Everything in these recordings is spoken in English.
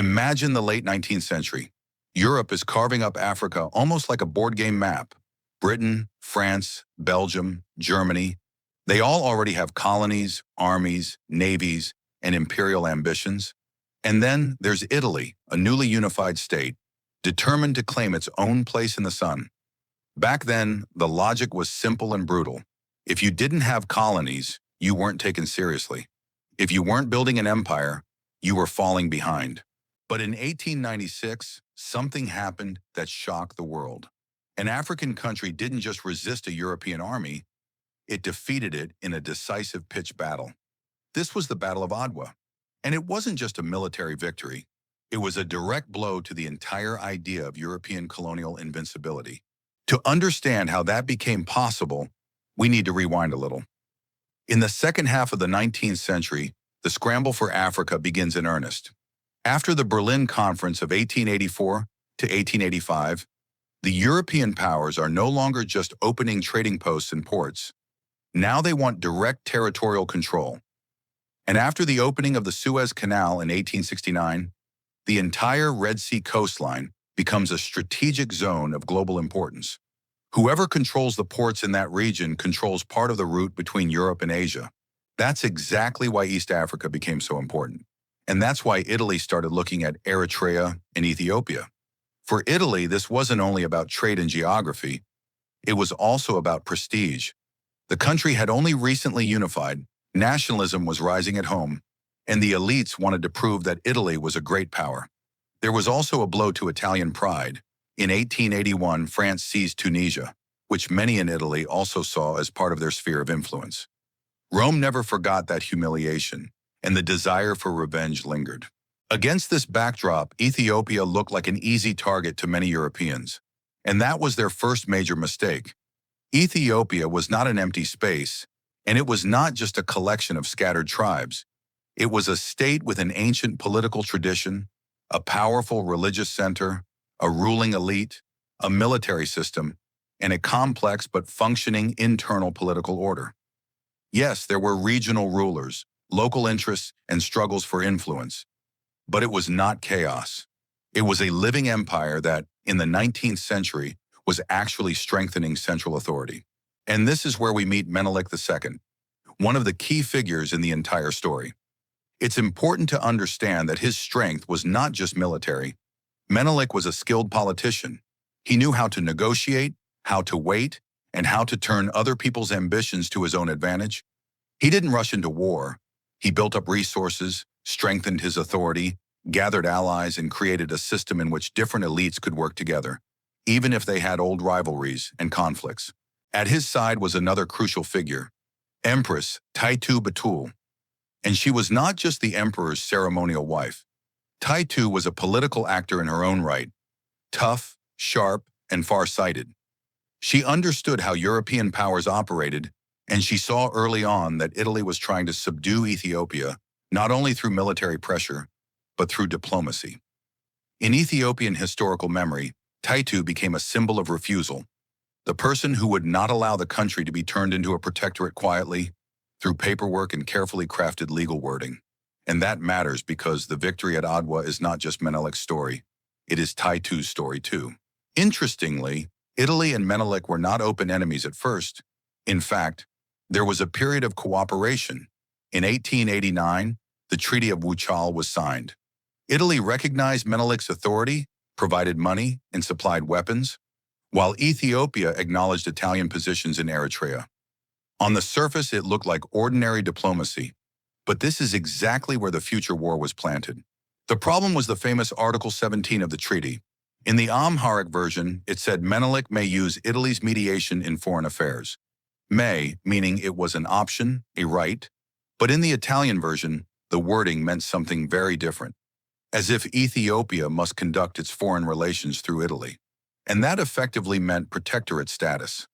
Imagine the late 19th century. Europe is carving up Africa almost like a board game map. Britain, France, Belgium, Germany, they all already have colonies, armies, navies, and imperial ambitions. And then there's Italy, a newly unified state, determined to claim its own place in the sun. Back then, the logic was simple and brutal. If you didn't have colonies, you weren't taken seriously. If you weren't building an empire, you were falling behind. But in 1896, something happened that shocked the world. An African country didn't just resist a European army, it defeated it in a decisive pitched battle. This was the Battle of Adwa. And it wasn't just a military victory. It was a direct blow to the entire idea of European colonial invincibility. To understand how that became possible, we need to rewind a little. In the second half of the 19th century, the scramble for Africa begins in earnest. After the Berlin Conference of 1884 to 1885, the European powers are no longer just opening trading posts and ports. Now they want direct territorial control. And after the opening of the Suez Canal in 1869, the entire Red Sea coastline becomes a strategic zone of global importance. Whoever controls the ports in that region controls part of the route between Europe and Asia. That's exactly why East Africa became so important. And that's why Italy started looking at Eritrea and Ethiopia. For Italy, this wasn't only about trade and geography, it was also about prestige. The country had only recently unified, nationalism was rising at home, and the elites wanted to prove that Italy was a great power. There was also a blow to Italian pride. In 1881, France seized Tunisia, which many in Italy also saw as part of their sphere of influence. Rome never forgot that humiliation, and the desire for revenge lingered. Against this backdrop, Ethiopia looked like an easy target to many Europeans, and that was their first major mistake. Ethiopia was not an empty space, and it was not just a collection of scattered tribes. It was a state with an ancient political tradition, a powerful religious center, a ruling elite, a military system, and a complex but functioning internal political order. Yes, there were regional rulers, local interests, and struggles for influence. But it was not chaos. It was a living empire that, in the 19th century, was actually strengthening central authority. And this is where we meet Menelik II, one of the key figures in the entire story. It's important to understand that his strength was not just military. Menelik was a skilled politician. He knew how to negotiate, how to wait, and how to turn other people's ambitions to his own advantage. He didn't rush into war. He built up resources, strengthened his authority, gathered allies, and created a system in which different elites could work together, even if they had old rivalries and conflicts. At his side was another crucial figure, Empress Taytu. And she was not just the emperor's ceremonial wife. Taytu was a political actor in her own right, tough, sharp, and far-sighted. She understood how European powers operated, and she saw early on that Italy was trying to subdue Ethiopia, not only through military pressure, but through diplomacy. In Ethiopian historical memory, Taytu became a symbol of refusal, the person who would not allow the country to be turned into a protectorate quietly, through paperwork and carefully crafted legal wording. And that matters because the victory at Adwa is not just Menelik's story, it is Taytu's story too. Interestingly, Italy and Menelik were not open enemies at first. In fact, there was a period of cooperation. In 1889, the Treaty of Wuchal was signed. Italy recognized Menelik's authority, provided money, and supplied weapons, while Ethiopia acknowledged Italian positions in Eritrea. On the surface, it looked like ordinary diplomacy, but this is exactly where the future war was planted. The problem was the famous Article 17 of the treaty. In the Amharic version, it said Menelik may use Italy's mediation in foreign affairs. May, meaning it was an option, a right, but in the Italian version, the wording meant something very different, as if Ethiopia must conduct its foreign relations through Italy. And that effectively meant protectorate status.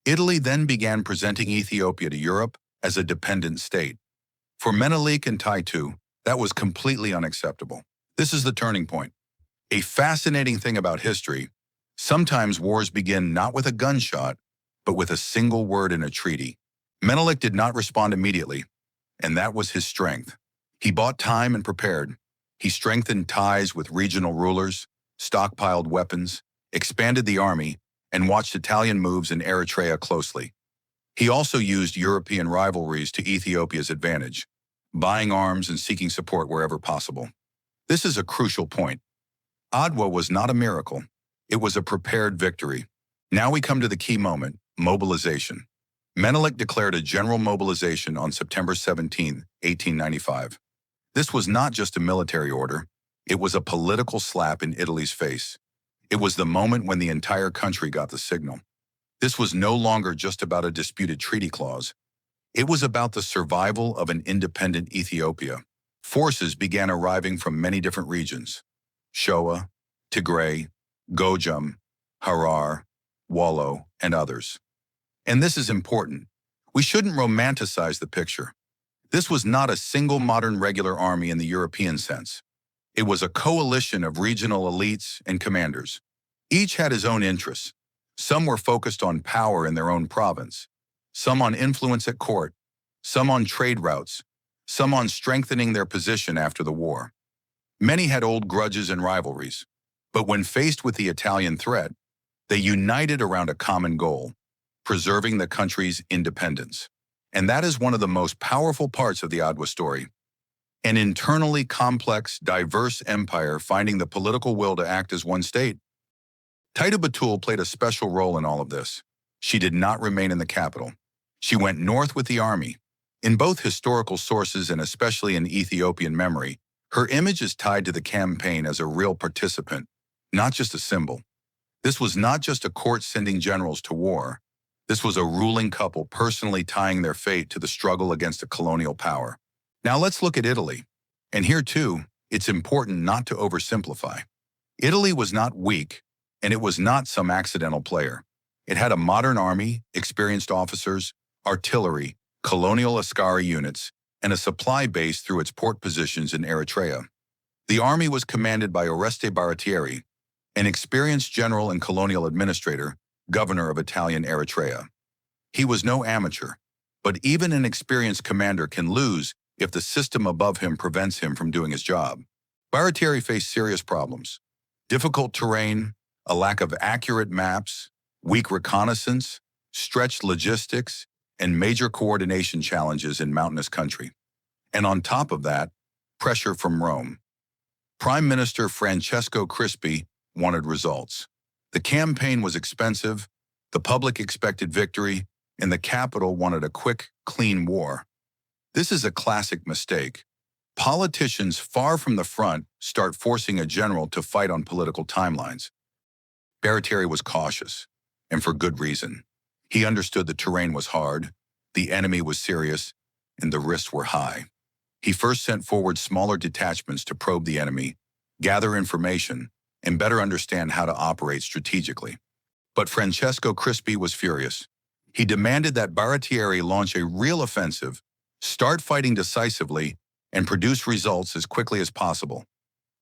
Italy then began presenting Ethiopia to Europe as a dependent state. For Menelik and Taytu, that was completely unacceptable. This is the turning point. A fascinating thing about history, sometimes wars begin not with a gunshot, but with a single word in a treaty. Menelik did not respond immediately, and that was his strength. He bought time and prepared. He strengthened ties with regional rulers, stockpiled weapons, expanded the army, and watched Italian moves in Eritrea closely. He also used European rivalries to Ethiopia's advantage, buying arms and seeking support wherever possible. This is a crucial point. Adwa was not a miracle. It was a prepared victory. Now we come to the key moment, mobilization. Menelik declared a general mobilization on September 17, 1895. This was not just a military order. It was a political slap in Italy's face. It was the moment when the entire country got the signal. This was no longer just about a disputed treaty clause. It was about the survival of an independent Ethiopia. Forces began arriving from many different regions: Shoa, Tigray, Gojam, Harar, Wallo, and others. And this is important. We shouldn't romanticize the picture. This was not a single modern regular army in the European sense. It was a coalition of regional elites and commanders. Each had his own interests. Some were focused on power in their own province, some on influence at court, some on trade routes, some on strengthening their position after the war. Many had old grudges and rivalries, but when faced with the Italian threat, they united around a common goal: preserving the country's independence. And that is one of the most powerful parts of the Adwa story. An internally complex, diverse empire finding the political will to act as one state. Taytu played a special role in all of this. She did not remain in the capital. She went north with the army. In both historical sources and especially in Ethiopian memory, her image is tied to the campaign as a real participant, not just a symbol. This was not just a court sending generals to war. This was a ruling couple personally tying their fate to the struggle against a colonial power. Now let's look at Italy. And here too, it's important not to oversimplify. Italy was not weak, and it was not some accidental player. It had a modern army, experienced officers, artillery, colonial askari units, and a supply base through its port positions in Eritrea. The army was commanded by Oreste Baratieri, an experienced general and colonial administrator, governor of Italian Eritrea. He was no amateur, but even an experienced commander can lose if the system above him prevents him from doing his job. Baratieri faced serious problems: difficult terrain, a lack of accurate maps, weak reconnaissance, stretched logistics, and major coordination challenges in mountainous country. And on top of that, pressure from Rome. Prime Minister Francesco Crispi wanted results. The campaign was expensive, the public expected victory, and the capital wanted a quick, clean war. This is a classic mistake. Politicians far from the front start forcing a general to fight on political timelines. Baratieri was cautious, and for good reason. He understood the terrain was hard, the enemy was serious, and the risks were high. He first sent forward smaller detachments to probe the enemy, gather information, and better understand how to operate strategically. But Francesco Crispi was furious. He demanded that Baratieri launch a real offensive, start fighting decisively, and produce results as quickly as possible.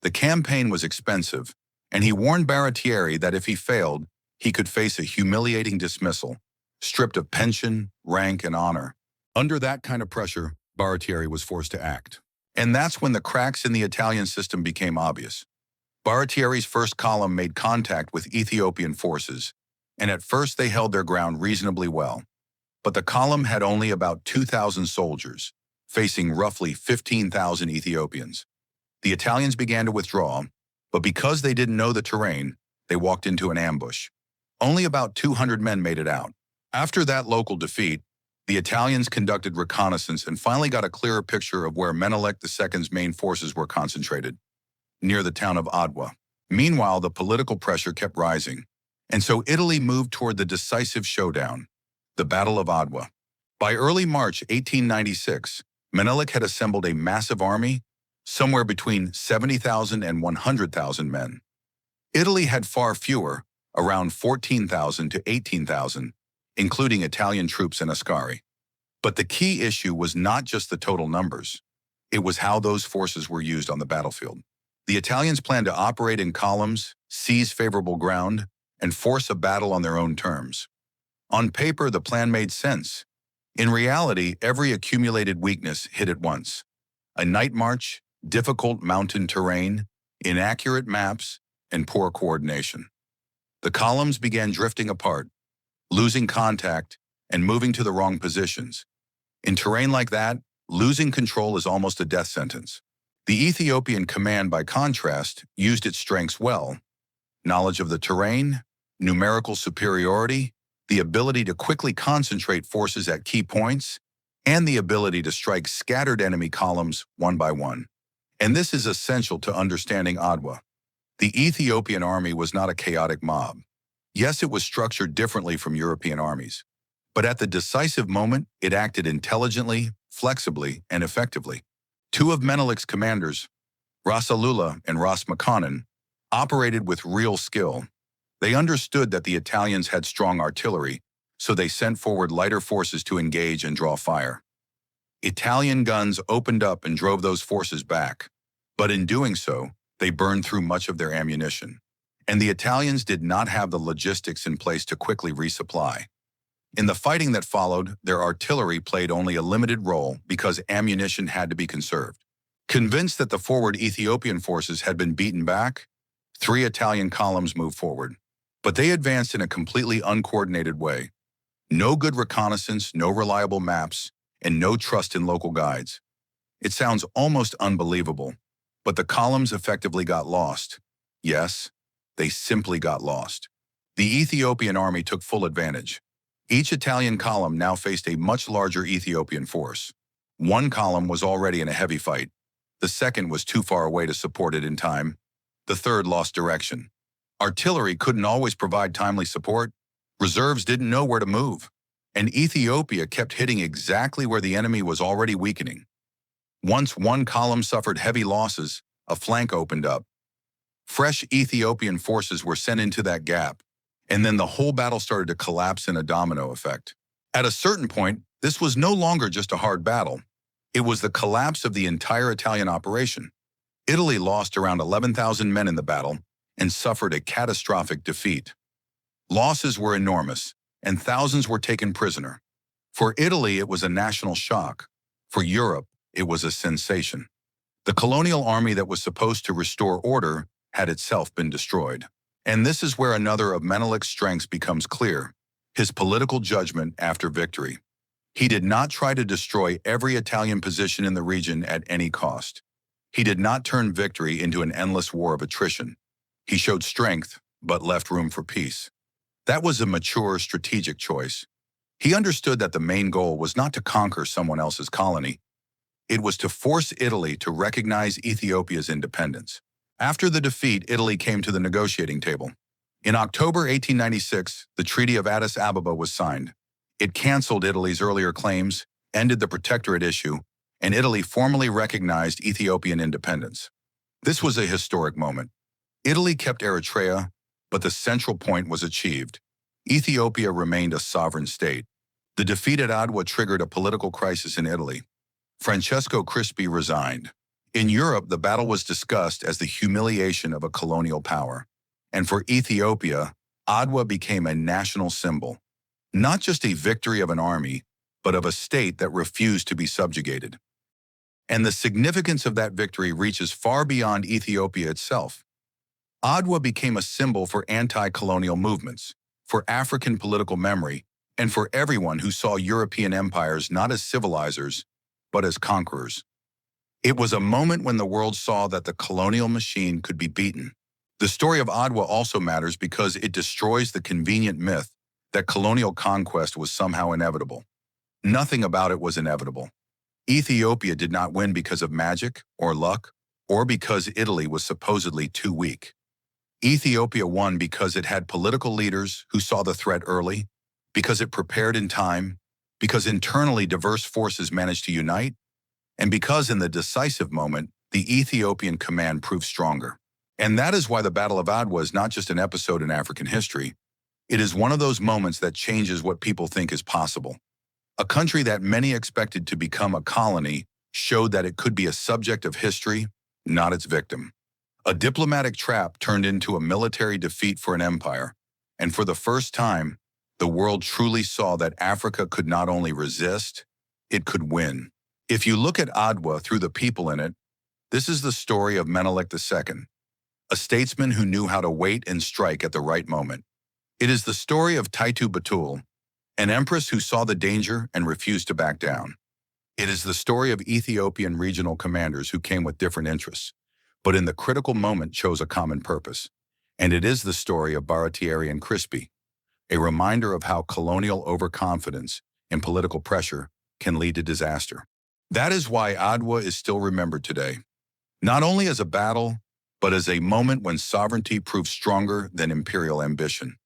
The campaign was expensive, and he warned Baratieri that if he failed, he could face a humiliating dismissal, stripped of pension, rank, and honor. Under that kind of pressure, Baratieri was forced to act. And that's when the cracks in the Italian system became obvious. Baratieri's first column made contact with Ethiopian forces, and at first they held their ground reasonably well. But the column had only about 2,000 soldiers, facing roughly 15,000 Ethiopians. The Italians began to withdraw, but because they didn't know the terrain, they walked into an ambush. Only about 200 men made it out. After that local defeat, the Italians conducted reconnaissance and finally got a clearer picture of where Menelik II's main forces were concentrated, near the town of Adwa. Meanwhile, the political pressure kept rising, and so Italy moved toward the decisive showdown, the Battle of Adwa. By early March 1896, Menelik had assembled a massive army, somewhere between 70,000 and 100,000 men. Italy had far fewer, around 14,000 to 18,000, including Italian troops and askari. But the key issue was not just the total numbers. It was how those forces were used on the battlefield. The Italians planned to operate in columns, seize favorable ground, and force a battle on their own terms. On paper, the plan made sense. In reality, every accumulated weakness hit at once. A night march, difficult mountain terrain, inaccurate maps, and poor coordination. The columns began drifting apart, losing contact, and moving to the wrong positions. In terrain like that, losing control is almost a death sentence. The Ethiopian command, by contrast, used its strengths well: knowledge of the terrain, numerical superiority, the ability to quickly concentrate forces at key points, and the ability to strike scattered enemy columns one by one. And this is essential to understanding Adwa. The Ethiopian army was not a chaotic mob. Yes, it was structured differently from European armies, but at the decisive moment, it acted intelligently, flexibly, and effectively. Two of Menelik's commanders, Rasalula and Ras Makanan, operated with real skill. They understood that the Italians had strong artillery, so they sent forward lighter forces to engage and draw fire. Italian guns opened up and drove those forces back, but in doing so, they burned through much of their ammunition. And the Italians did not have the logistics in place to quickly resupply. In the fighting that followed, their artillery played only a limited role because ammunition had to be conserved. Convinced that the forward Ethiopian forces had been beaten back, 3 Italian columns moved forward. But they advanced in a completely uncoordinated way. No good reconnaissance, no reliable maps, and no trust in local guides. It sounds almost unbelievable, but the columns effectively got lost. Yes, they simply got lost. The Ethiopian army took full advantage. Each Italian column now faced a much larger Ethiopian force. One column was already in a heavy fight. The second was too far away to support it in time. The third lost direction. Artillery couldn't always provide timely support. Reserves didn't know where to move. And Ethiopia kept hitting exactly where the enemy was already weakening. Once one column suffered heavy losses, a flank opened up. Fresh Ethiopian forces were sent into that gap, and then the whole battle started to collapse in a domino effect. At a certain point, this was no longer just a hard battle. It was the collapse of the entire Italian operation. Italy lost around 11,000 men in the battle and suffered a catastrophic defeat. Losses were enormous, and thousands were taken prisoner. For Italy, it was a national shock. For Europe, it was a sensation. The colonial army that was supposed to restore order had itself been destroyed. And this is where another of Menelik's strengths becomes clear: his political judgment after victory. He did not try to destroy every Italian position in the region at any cost. He did not turn victory into an endless war of attrition. He showed strength, but left room for peace. That was a mature, strategic choice. He understood that the main goal was not to conquer someone else's colony. It was to force Italy to recognize Ethiopia's independence. After the defeat, Italy came to the negotiating table. In October 1896, the Treaty of Addis Ababa was signed. It canceled Italy's earlier claims, ended the protectorate issue, and Italy formally recognized Ethiopian independence. This was a historic moment. Italy kept Eritrea, but the central point was achieved. Ethiopia remained a sovereign state. The defeat at Adwa triggered a political crisis in Italy. Francesco Crispi resigned. In Europe, the battle was discussed as the humiliation of a colonial power. And for Ethiopia, Adwa became a national symbol. Not just a victory of an army, but of a state that refused to be subjugated. And the significance of that victory reaches far beyond Ethiopia itself. Adwa became a symbol for anti-colonial movements, for African political memory, and for everyone who saw European empires not as civilizers, but as conquerors. It was a moment when the world saw that the colonial machine could be beaten. The story of Adwa also matters because it destroys the convenient myth that colonial conquest was somehow inevitable. Nothing about it was inevitable. Ethiopia did not win because of magic or luck, or because Italy was supposedly too weak. Ethiopia won because it had political leaders who saw the threat early, because it prepared in time, because internally diverse forces managed to unite, and because in the decisive moment, the Ethiopian command proved stronger. And that is why the Battle of Adwa is not just an episode in African history. It is one of those moments that changes what people think is possible. A country that many expected to become a colony showed that it could be a subject of history, not its victim. A diplomatic trap turned into a military defeat for an empire, and for the first time, the world truly saw that Africa could not only resist, it could win. If you look at Adwa through the people in it, This is the story of Menelik II, a statesman who knew how to wait and strike at the right moment. It is the story of Taytu Batul, an empress who saw the danger and refused to back down. It is the story of Ethiopian regional commanders who came with different interests, but in the critical moment chose a common purpose. And it is the story of Baratieri and Crispy, a reminder of how colonial overconfidence and political pressure can lead to disaster. That is why Adwa is still remembered today, not only as a battle, but as a moment when sovereignty proved stronger than imperial ambition.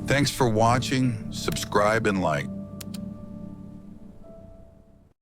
Thanks for watching, subscribe and like.